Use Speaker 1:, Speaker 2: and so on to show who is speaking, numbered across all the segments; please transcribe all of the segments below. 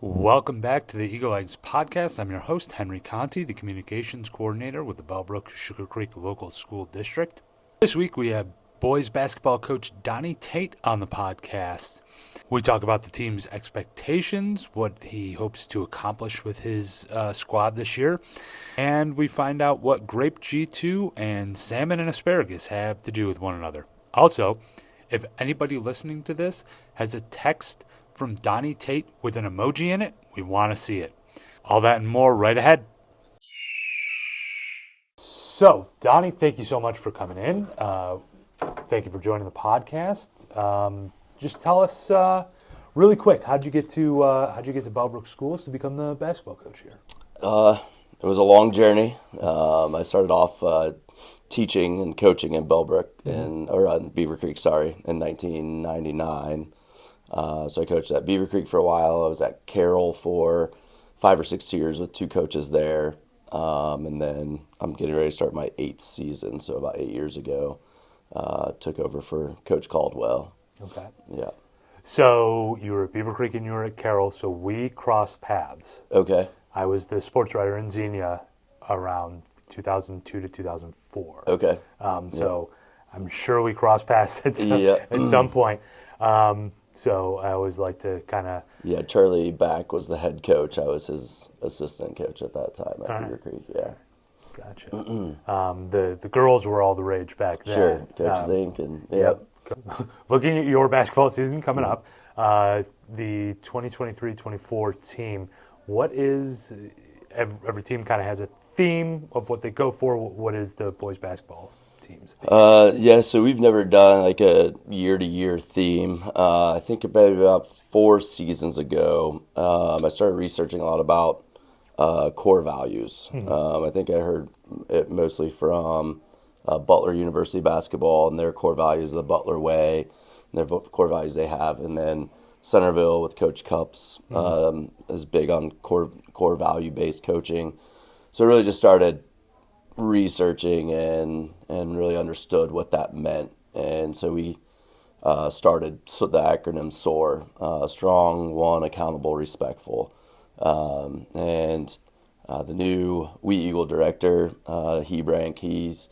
Speaker 1: Welcome back to the Eagle Eggs podcast. I'm your host, Henry Conti, the communications coordinator with the Bellbrook-Sugarcreek Local School District. This week we have boys basketball coach Donnie Tate on the podcast. We talk about the team's expectations, what he hopes to accomplish with his squad this year, and we find out what Grape G2 and salmon and asparagus have to do with one another. Also, if anybody listening to this has a text from Donnie Tate with an emoji in it, we want to see it. All that and more right ahead. So, Donnie, thank you so much for coming in. Thank you for joining the podcast. Just tell us really quick, how'd you get to Bellbrook Schools to become the basketball coach here?
Speaker 2: It was a long journey. I started off teaching and coaching in Bellbrook in Beaver Creek, in 1999. So I coached at Beaver Creek for a while. I was at Carroll for 5 or 6 years with 2 coaches there. And then I'm getting ready to start my 8th season. So about 8 years ago, took over for Coach Caldwell.
Speaker 1: Okay.
Speaker 2: Yeah.
Speaker 1: So you were at Beaver Creek and you were at Carroll, so we crossed paths.
Speaker 2: Okay.
Speaker 1: I was the sports writer in Xenia around 2002 to 2004.
Speaker 2: Okay.
Speaker 1: So I'm sure we crossed paths at some point. So I always like to kind of...
Speaker 2: Yeah, Charlie Back was the head coach. I was his assistant coach at that time at Beaver Creek, yeah.
Speaker 1: Gotcha. The girls were all the rage back then.
Speaker 2: Sure, Coach Zink and...
Speaker 1: Yep. Looking at your basketball season coming up, the 2023-24 team, what is... Every team kind of has a theme of what they go for. What is the boys basketball team's theme?
Speaker 2: So we've never done like a year-to-year theme. I think about 4 seasons ago, I started researching a lot about core values. I think I heard it mostly from Butler University basketball and their core values, the Butler way, and their core values they have, and then Centerville with Coach Cups is big on core value-based coaching. So I really just started researching and really understood what that meant. And so we started the acronym SOAR, strong, one, accountable, respectful. And the new We Eagle director, Hebrank, he's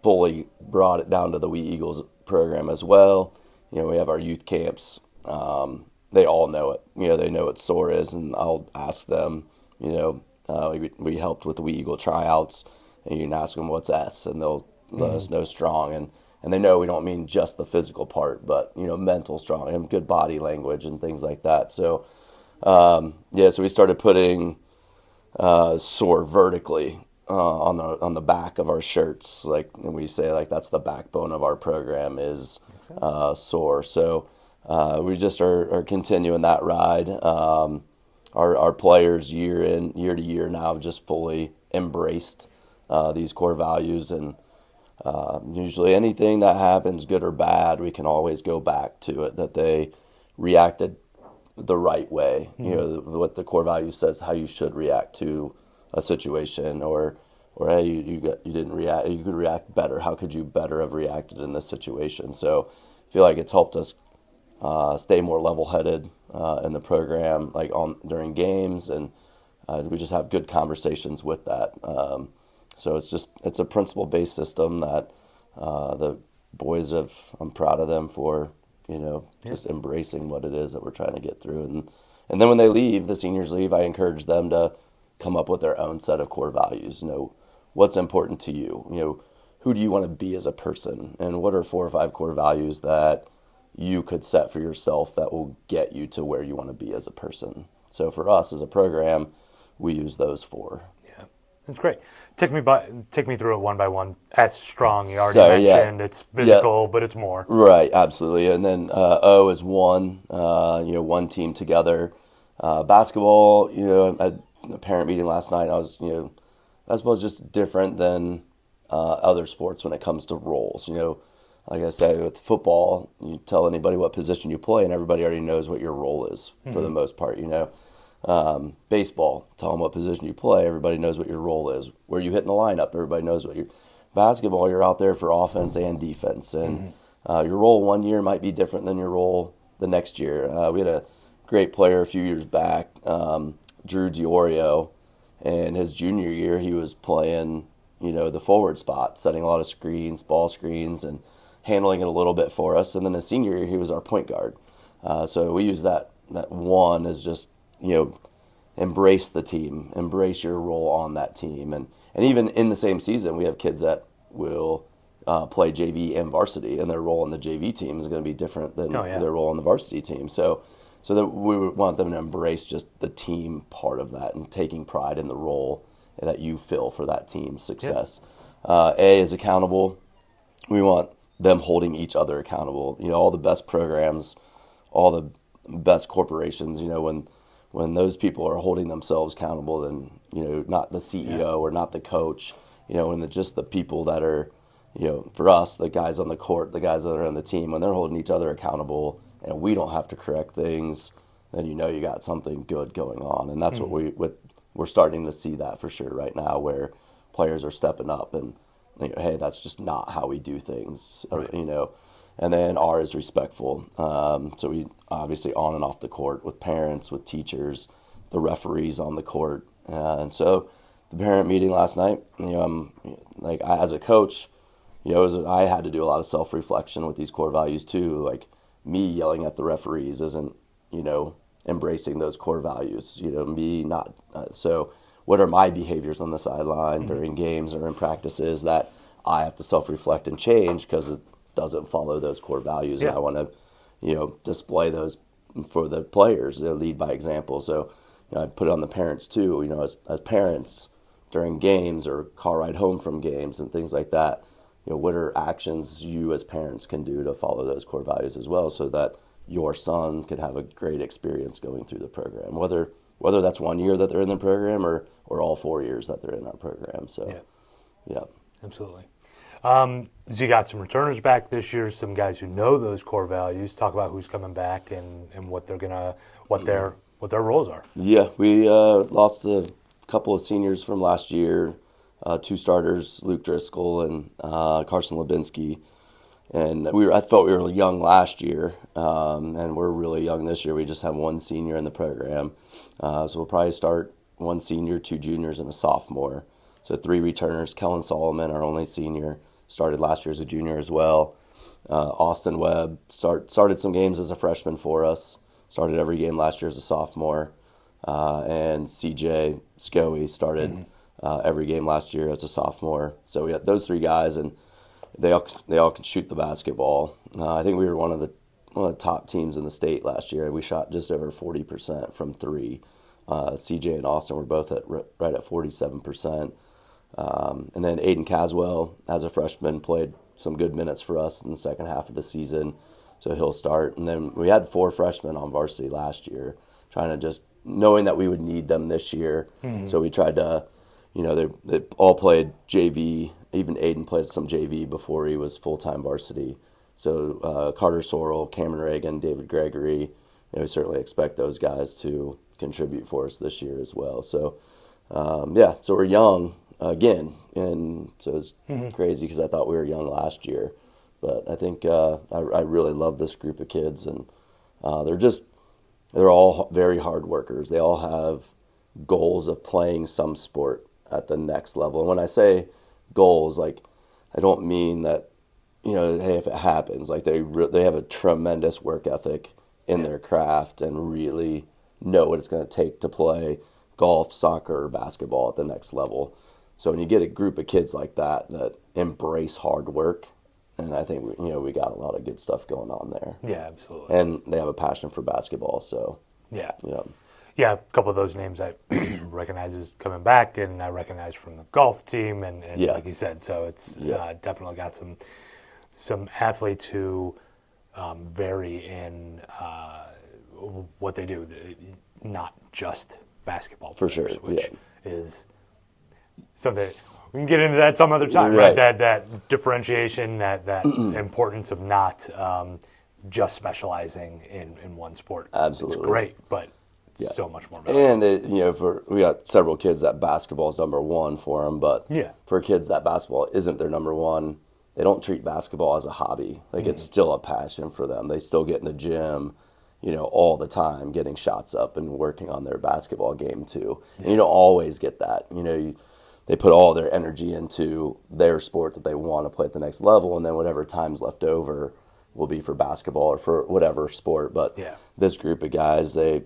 Speaker 2: fully brought it down to the We Eagles program as well. You know, we have our youth camps. They all know it. You know, they know what SOAR is, and I'll ask them, we helped with the We Eagle tryouts, and you can ask them what's S, and they'll let us know strong. And they know we don't mean just the physical part, but, mental strong and good body language and things like that. So, so we started putting SOAR vertically on the back of our shirts. And we say, that's the backbone of our program is SOAR. So we just are continuing that ride. Our players year to year now have just fully embraced these core values, and usually anything that happens, good or bad, we can always go back to it, that they reacted the right way. What the core value says, how you should react to a situation, or hey, you didn't react, you could react better. How could you better have reacted in this situation? So I feel like it's helped us stay more level-headed in the program, during games, and we just have good conversations with that. So it's a principle-based system that the boys I'm proud of them for, just embracing what it is that we're trying to get through. And then when they leave, the seniors leave, I encourage them to come up with their own set of core values. What's important to you? Who do you want to be as a person? And what are 4 or 5 core values that you could set for yourself that will get you to where you want to be as a person? So for us as a program, we use those 4.
Speaker 1: Yeah, that's great. Take me through it one by one. S, strong, you already mentioned. It's physical, but it's more.
Speaker 2: Right, absolutely. And then O is one, one team together. Basketball, I had a parent meeting last night. Basketball is just different than other sports when it comes to roles. Like I say, with football, you tell anybody what position you play, and everybody already knows what your role is for the most part. Baseball, tell them what position you play, everybody knows what your role is. Where you hit in the lineup, everybody knows what you. Basketball, you're out there for offense and defense, and your role one year might be different than your role the next year. We had a great player a few years back, Drew Diorio, and his junior year he was playing, the forward spot, setting a lot of screens, ball screens, and handling it a little bit for us. And then his senior year he was our point guard. So we use that one as just, embrace the team, embrace your role on that team. And even in the same season, we have kids that will play JV and varsity, and their role on the JV team is going to be different than their role on the varsity team. So that we would want them to embrace just the team part of that and taking pride in the role that you fill for that team's success. A is accountable. We want them holding each other accountable. All the best programs, all the best corporations, when those people are holding themselves accountable, then, not the CEO or not the coach, and just the people that are, for us, the guys on the court, the guys that are on the team, when they're holding each other accountable and we don't have to correct things, then you got something good going on. And that's what we're starting to see that for sure right now, where players are stepping up and, hey, that's just not how we do things, right. And then R is respectful. So we obviously on and off the court with parents, with teachers, the referees on the court. And so the parent meeting last night, as a coach, I had to do a lot of self-reflection with these core values too. Like me yelling at the referees isn't, embracing those core values, me not. So what are my behaviors on the sideline during games or in practices that I have to self-reflect and change because it doesn't follow those core values, and I want to, display those for the players, lead by example. So, I put it on the parents too. As parents during games or car ride home from games and things like that, what are actions you as parents can do to follow those core values as well, so that your son can have a great experience going through the program, whether that's 1 year that they're in the program or all 4 years that they're in our program. So, yeah.
Speaker 1: Absolutely. So you got some returners back this year, some guys who know those core values. Talk about who's coming back and what they're what their roles are.
Speaker 2: Yeah, we lost a couple of seniors from last year, 2 starters, Luke Driscoll and Carson Lubinsky. And I thought we were young last year, and we're really young this year. We just have 1 senior in the program. So we'll probably start 1 senior, 2 juniors, and a sophomore. So 3 returners. Kellen Solomon, our only senior, started last year as a junior as well. Austin Webb started some games as a freshman for us. Started every game last year as a sophomore. And CJ Scoey started every game last year as a sophomore. So we had those 3 guys, and they all can shoot the basketball. I think we were one of the top teams in the state last year. We shot just over 40% from 3. CJ and Austin were both right at 47%. And then Aiden Caswell, as a freshman, played some good minutes for us in the second half of the season, so he'll start. And then we had 4 freshmen on varsity last year, trying to just knowing that we would need them this year. So we tried to, they all played JV. Even Aiden played some JV before he was full-time varsity. So Carter Sorrell, Cameron Reagan, David Gregory, we certainly expect those guys to contribute for us this year as well. So, so we're young again, and so it's crazy because I thought we were young last year. But I think I really love this group of kids, and they're all very hard workers. They all have goals of playing some sport at the next level. And when I say goals, I don't mean that, hey, if it happens, they have a tremendous work ethic in their craft and really know what it's going to take to play golf, soccer, or basketball at the next level. So when you get a group of kids like that embrace hard work, and I think we got a lot of good stuff going on there.
Speaker 1: Yeah, absolutely.
Speaker 2: And they have a passion for basketball. So
Speaker 1: yeah, a couple of those names I recognize as coming back, and I recognize from the golf team, and like you said, so it's definitely got some athletes who vary in what they do, not just basketball players,
Speaker 2: for sure,
Speaker 1: which is something we can get into that some other time, right? That differentiation, that importance of not just specializing in one sport.
Speaker 2: Absolutely,
Speaker 1: it's great, but so much more valuable.
Speaker 2: And we got several kids that basketball is number 1 for them, but for kids that basketball isn't their number 1, they don't treat basketball as a hobby. It's still a passion for them. They still get in the gym all the time getting shots up and working on their basketball game too. And you don't always get that. They put all their energy into their sport that they want to play at the next level, and then whatever time's left over will be for basketball or for whatever sport. But this group of guys, they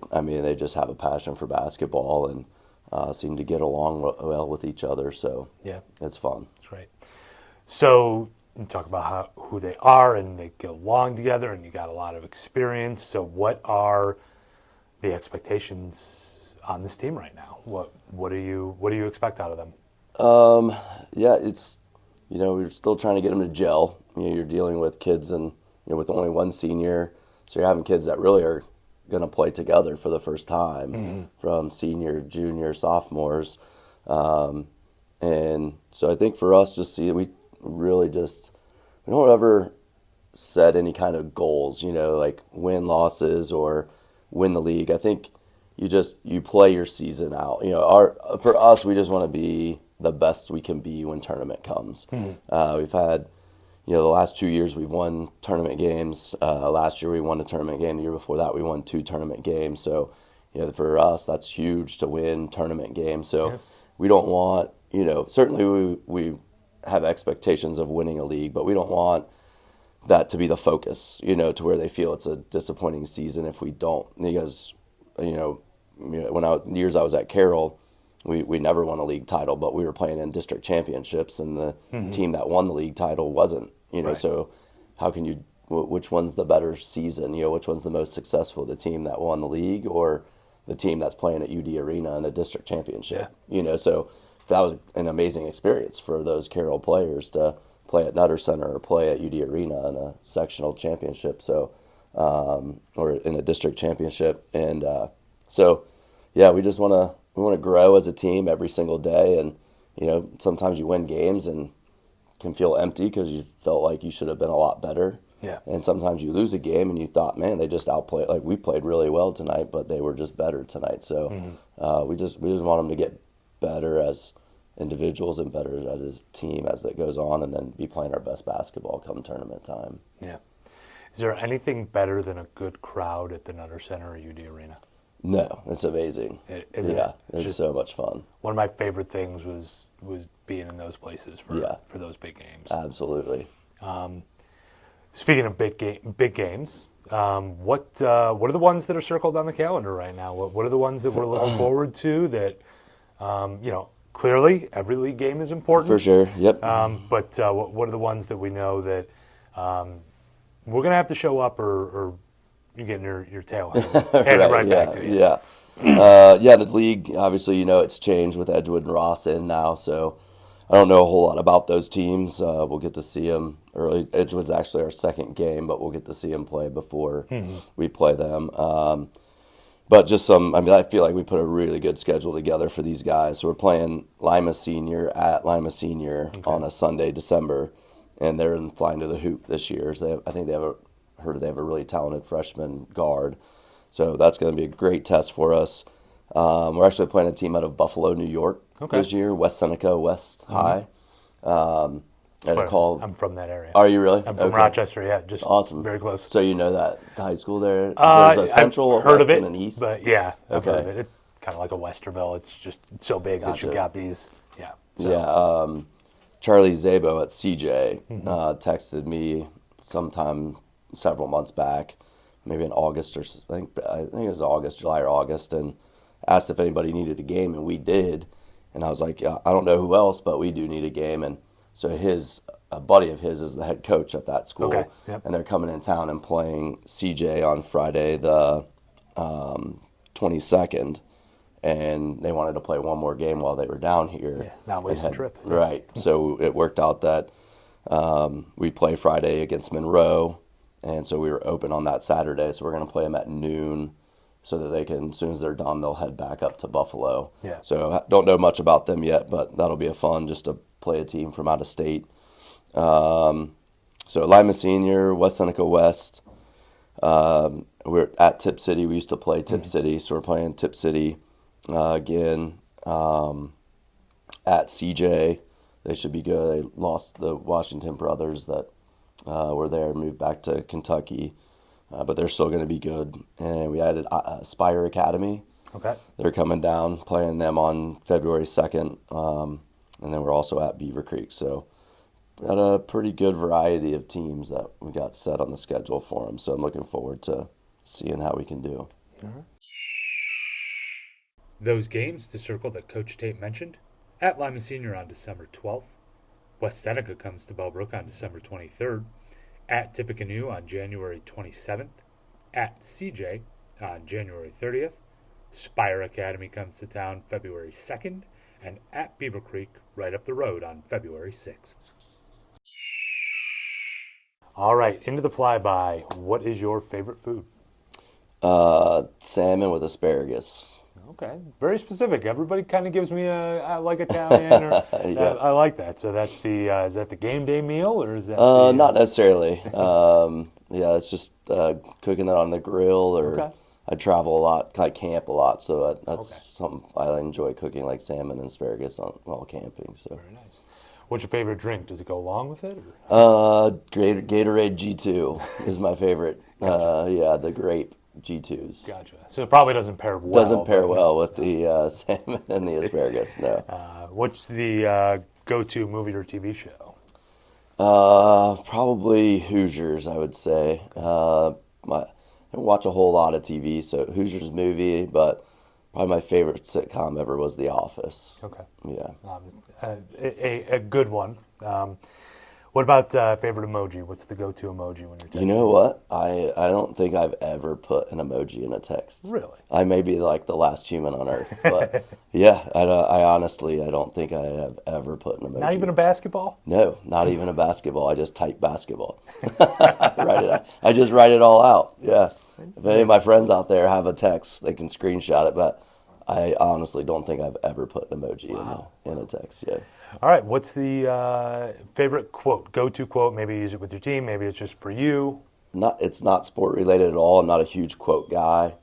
Speaker 2: just have a passion for basketball and seem to get along well with each other. So it's fun.
Speaker 1: That's great. So you talk about who they are, and they get along together, and you got a lot of experience. So what are the expectations on this team right now? What do you expect out of them?
Speaker 2: It's we're still trying to get them to gel. You're dealing with kids and with only one senior, so you're having kids that really are going to play together for the first time from senior, junior, sophomores, and so I think for us, we don't ever set any kind of goals, like win losses or win the league. I think you play your season out. For us, we just want to be the best we can be when tournament comes. We've had, the last 2 years we've won tournament games. Last year we won a tournament game. The year before that we won 2 tournament games. So, for us that's huge to win tournament games. So we don't want, certainly we have expectations of winning a league, but we don't want that to be the focus, to where they feel it's a disappointing season if we don't. Because, years I was at Carroll, we never won a league title, but we were playing in district championships, and the team that won the league title wasn't. So how can you? Which one's the better season? Which one's the most successful? The team that won the league or the team that's playing at UD Arena in a district championship? So that was an amazing experience for those Carroll players to play at Nutter Center or play at UD Arena in a sectional championship. So or in a district championship, and we just want to grow as a team every single day. And sometimes you win games and can feel empty because you felt like you should have been a lot better. And sometimes you lose a game and you thought, man, they just outplayed. Like, we played really well tonight, but they were just better tonight. So we just want them to get better as individuals and better as a team as it goes on, and then be playing our best basketball come tournament time.
Speaker 1: Is there anything better than a good crowd at the Nutter Center or UD Arena?
Speaker 2: No, it's amazing. It's so much fun.
Speaker 1: One of my favorite things was being in those places for those big games.
Speaker 2: Absolutely.
Speaker 1: Speaking of big games, what are the ones that are circled on the calendar right now? What are the ones that we're looking forward to that, clearly every league game is important.
Speaker 2: For sure, yep.
Speaker 1: But what are the ones that we know that we're going to have to show up, or you're getting your tail handed right back to you?
Speaker 2: The league, obviously, it's changed with Edgewood and Ross in now, so I don't know a whole lot about those teams. We'll get to see them early. Edgewood's actually our second game, but we'll get to see them play before we play them. But just I feel like we put a really good schedule together for these guys. So we're playing Lima Senior at Lima Senior on a Sunday, December, and they're flying to the hoop this year. So I think they have a really talented freshman guard. So that's going to be a great test for us. We're actually playing a team out of Buffalo, New York this year, West Seneca West High.
Speaker 1: I'm from that area.
Speaker 2: Are you really?
Speaker 1: I'm from Rochester, just
Speaker 2: awesome.
Speaker 1: Very close.
Speaker 2: So you know that high school there? There's a central,
Speaker 1: I've heard
Speaker 2: west,
Speaker 1: of it,
Speaker 2: and an east?
Speaker 1: But I've heard of it. It's kind of like a Westerville. It's so big that you've got these.
Speaker 2: Charlie Zabo at CJ texted me sometime several months back, maybe in August, or I think it was July or August, and asked if anybody needed a game, and we did. And I was like, I don't know who else, but we do need a game. And so a buddy of his is the head coach at that school, and they're coming in town and playing CJ on Friday the 22nd, and they wanted to play one more game while they were down here.
Speaker 1: Not waste the trip.
Speaker 2: Right. So it worked out that we play Friday against Monroe, and so we were open on that Saturday. So we're going to play them at noon, so that they can, as soon as they're done, they'll head back up to Buffalo. So I don't know much about them yet, but that'll be a fun just to play a team from out of state. So Lima Senior, West Seneca West. We're at Tip City. We used to play Tip City, so we're playing Tip City again. At CJ, they should be good. They lost the Washington brothers that were there, moved back to Kentucky. but they're still going to be good. And we added Spire Academy.
Speaker 1: Okay.
Speaker 2: They're coming down, playing them on February 2nd. And then we're also at Beaver Creek. So we got a pretty good variety of teams that we got set on the schedule for them. So I'm looking forward to seeing how we can do.
Speaker 1: Mm-hmm. Those games to circle that Coach Tate mentioned: at Lyman Senior on December 12th, West Seneca comes to Bellbrook on December 23rd, at Tippecanoe on January 27th, at CJ on January 30th, Spire Academy comes to town February 2nd, and at Beaver Creek right up the road on February 6th. All right, into the flyby. What is your favorite food?
Speaker 2: Salmon with asparagus.
Speaker 1: Okay, very specific. Everybody kind of gives me I like Italian, or
Speaker 2: Yeah.
Speaker 1: I like that. So that's the is that the game day meal, or is that
Speaker 2: Not necessarily. Yeah, it's just cooking that on the grill, or
Speaker 1: Okay.
Speaker 2: I travel a lot, I camp a lot, so that's
Speaker 1: Okay.
Speaker 2: something I enjoy cooking, like salmon and asparagus while camping. So,
Speaker 1: Very nice. What's your favorite drink? Does it go along with it?
Speaker 2: Gatorade G2 is my favorite. Yeah, the grape G2s.
Speaker 1: Gotcha. So it probably doesn't pair well.
Speaker 2: Doesn't pair well with the salmon and the asparagus. No.
Speaker 1: What's the go-to movie or TV show?
Speaker 2: Probably Hoosiers, I would say. I don't watch a whole lot of TV, so Hoosiers movie, but probably my favorite sitcom ever was The Office.
Speaker 1: Okay.
Speaker 2: Yeah.
Speaker 1: A good one. What about favorite emoji? What's the go-to emoji when you're texting?
Speaker 2: You know what? I don't think I've ever put an emoji in a text.
Speaker 1: Really?
Speaker 2: I may be like the last human on earth, but yeah, I honestly, I don't think I have ever put an emoji.
Speaker 1: Not even a basketball?
Speaker 2: No, not even a basketball. I just type basketball. I just write it all out. Yeah. If any of my friends out there have a text, they can screenshot it, but I honestly don't think I've ever put an emoji in a text. Yeah.
Speaker 1: All right. What's the favorite quote, go-to quote? Maybe you use it with your team. Maybe it's just for you.
Speaker 2: It's not sport related at all. I'm not a huge quote guy.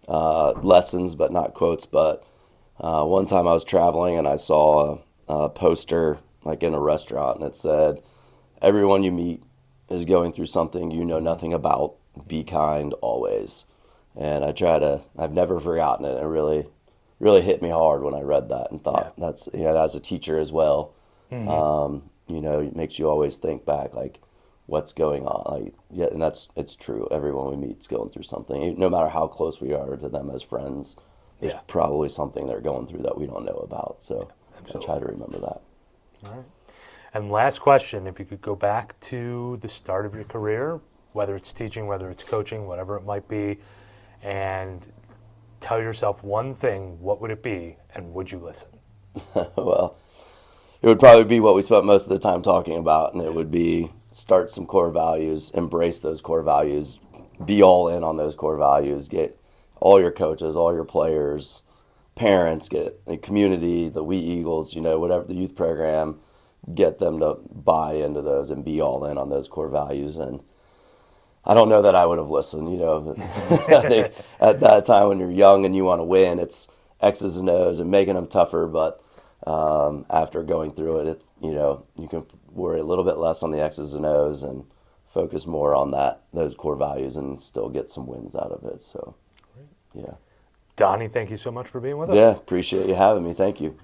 Speaker 2: Lessons, but not quotes. But one time I was traveling and I saw a poster like in a restaurant, and it said, "Everyone you meet is going through something you know nothing about. Be kind always." And I've never forgotten it. It really hit me hard when I read that and thought that's, as a teacher as well, it makes you always think back, like, what's going on. Like, yeah, and it's true. Everyone we meet is going through something. No matter how close we are to them as friends, there's probably something they're going through that we don't know about. So I try to remember that.
Speaker 1: All right. And last question, if you could go back to the start of your career, whether it's teaching, whether it's coaching, whatever it might be, and tell yourself one thing, what would it be, and would you listen?
Speaker 2: Well, it would probably be what we spent most of the time talking about, and it would be start some core values, embrace those core values, be all in on those core values, get all your coaches, all your players, parents, get the community, the Wheat Eagles, whatever the youth program, get them to buy into those and be all in on those core values. And I don't know that I would have listened, I think at that time when you're young and you want to win, it's X's and O's and making them tougher. But after going through it, you can worry a little bit less on the X's and O's and focus more on those core values and still get some wins out of it. So, yeah.
Speaker 1: Donnie, thank you so much for being with us.
Speaker 2: Yeah, appreciate you having me. Thank you.